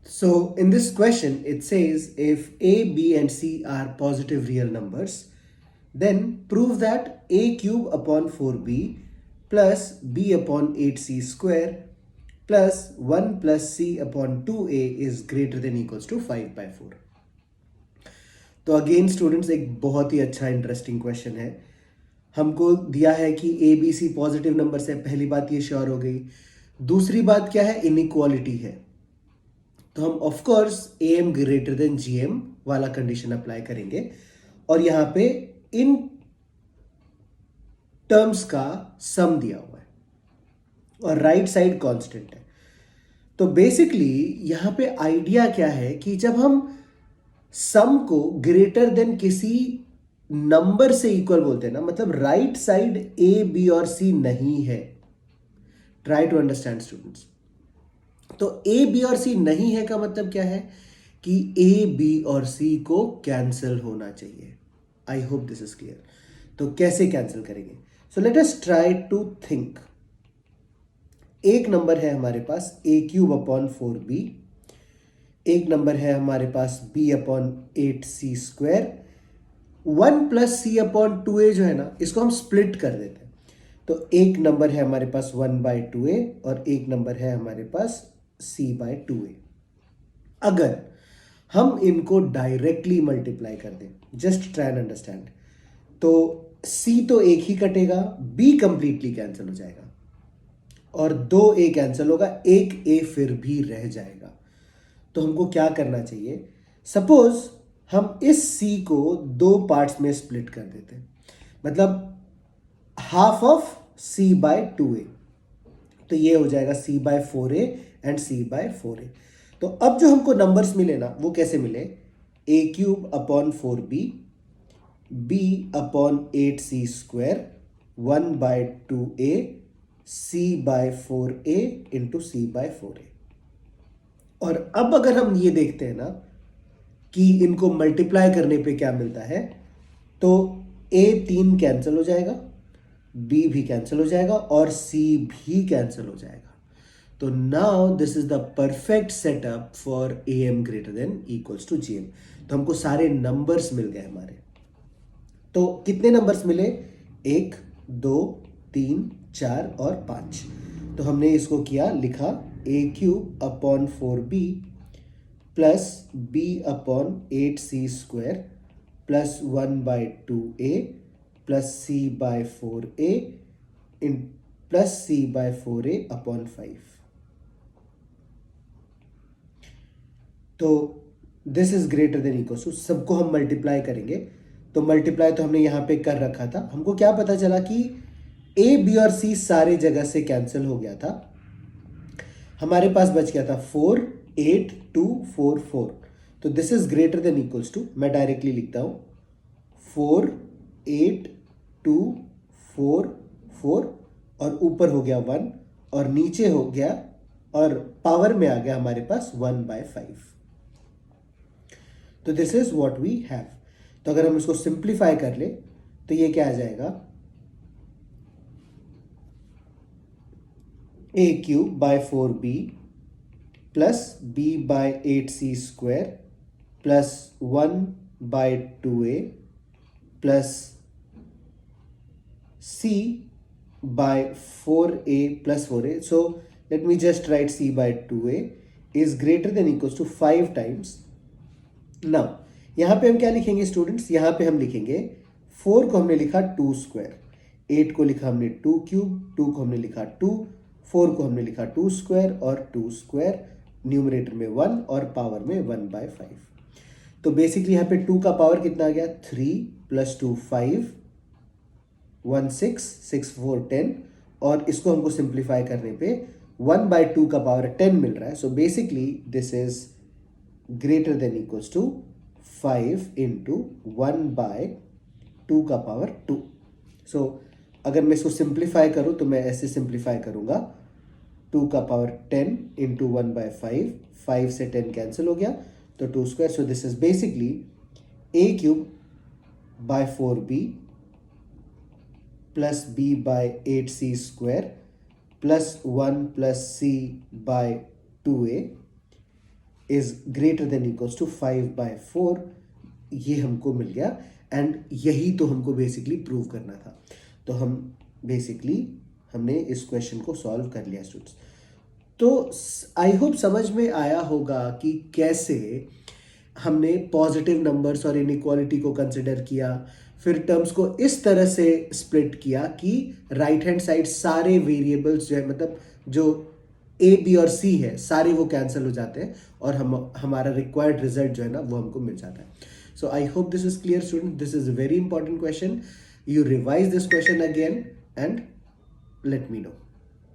So in this question, it says if A, B, and C are positive real numbers, then prove that A cube upon 4B plus B upon 8C square plus 1 plus C upon 2A is greater than equals to 5 by 4. तो again students एक बहुत ही अच्छा interesting question है। हमको दिया है कि A B C positive number से, पहली बात ये श्योर हो गई। दूसरी बात क्या है, इनइक्वालिटी है। तो हम of course A M greater than G M वाला कंडीशन अप्लाई करेंगे और यहां पे इन टर्म्स का सम दिया हुआ है और राइट साइड कांस्टेंट है। तो बेसिकली यहां पे आइडिया क्या है कि जब हम सम को ग्रेटर देन किसी नंबर से इक्वल बोलते हैं ना, मतलब राइट साइड ए बी और सी नहीं है। Try to understand students. तो ए बी और सी नहीं है का मतलब क्या है कि ए बी और सी को कैंसिल होना चाहिए। I hope this is clear. तो कैसे कैंसिल करेंगे? So let us try to think. एक नंबर है हमारे पास ए क्यूब अपॉन 4b, एक नंबर है हमारे पास b upon 8c square. 1 plus c upon 2a जो है ना, इसको हम स्प्लिट कर देते हैं। तो एक नंबर है हमारे पास 1/2a और एक नंबर है हमारे पास c/2a। अगर हम इनको डायरेक्टली मल्टीप्लाई कर दें, जस्ट ट्राई एंड अंडरस्टैंड, तो c तो एक ही कटेगा, b कंप्लीटली कैंसिल हो जाएगा और 2a कैंसिल होगा, एक a फिर भी रह जाएगा। तो हमको क्या करना चाहिए? सपोज हम इस c को दो पार्ट्स में स्प्लिट कर देते हैं, मतलब हाफ ऑफ c/2a, तो ये हो जाएगा c/4a एंड c/4a। तो अब जो हमको नंबर्स मिले ना, वो कैसे मिले? A cube upon 4b, b upon 8c square, 1/2a, c/4a into c/4a। और अब अगर हम ये देखते हैं ना कि इनको मल्टीप्लाई करने पे क्या मिलता है, तो a 3 कैंसिल हो जाएगा, b भी कैंसिल हो जाएगा और c भी कैंसिल हो जाएगा। तो now this is the perfect setup for A M greater than equals to G M. तो हमको सारे नंबर्स मिल गए हमारे। तो कितने नंबर्स मिले? 1, 2, 3, 4 और 5। तो हमने इसको किया, लिखा a cube upon 4b plus b upon 8c square plus 1/2a plus c/4a in plus c/4a upon 5। तो this is greater than equal to, सबको हम मल्टीप्लाई करेंगे। तो मल्टीप्लाई तो हमने यहां पे कर रखा था। हमको क्या पता चला कि ए बी और सी सारे जगह से कैंसिल हो गया था। हमारे पास बच गया था 4, 8, 2, 4, 4। तो this is greater than equals to, मैं डायरेक्टली लिखता हूं 4, 8, 2, 4, 4 और ऊपर हो गया 1 और नीचे हो गया और पावर में आ गया हमारे पास 1/5। तो this is what we have. तो अगर हम इसको सिंप्लीफाई कर ले तो ये क्या आ जाएगा? A cube by 4b plus b by 8c square plus 1/2a plus c by 4a plus 4a. So let me just write c/2a is greater than equals to 5 times. Now यहां पे हम क्या लिखेंगे स्टूडेंट्स? यहां पे हम लिखेंगे 4 को हमने लिखा 2 स्क्वायर, 8 को लिखा हमने 2 क्यूब, 2 को हमने लिखा 2, 4 को हमने लिखा 2 स्क्वायर और 2 स्क्वायर, न्यूमरेटर में 1 और पावर में 1/5। तो बेसिकली यहां पे 2 का पावर कितना आ गया? 3 प्लस 2 5, 1 6, 6 4 10 और इसको हमको सिंप्लीफाई करने पे 1/2 का पावर 10 मिल रहा है। So basically this is greater than equals to 5 into 1/2 का पावर 2। सो अगर मैं इसको सिंप्लीफाई करूं तो मैं ऐसे सिंप्लीफाई करूंगा, 2 का पावर 10 इंटू 1/5, 5 से 10 कैंसिल हो गया तो 2 square. So this is basically a cube by 4b plus b by 8c square plus 1 plus c by 2a is greater than equals to 5/4, ये हमको मिल गया। एंड यही तो हमको बेसिकली प्रूव करना था। तो हमने इस क्वेश्चन को सॉल्व कर लिया स्टूडेंट्स। तो आई होप समझ में आया होगा कि कैसे हमने पॉजिटिव नंबर्स और इनइक्वालिटी को कंसिडर किया, फिर टर्म्स को इस तरह से स्प्लिट किया कि राइट हैंड साइड सारे वेरिएबल्स जो है, मतलब जो ए बी और सी है, सारे वो कैंसिल हो जाते हैं और हमारा रिक्वायर्ड रिजल्ट जो है ना वो हमको मिल जाता है। So I hope this is clear student. This is a very important question. You revise this question again and let me know.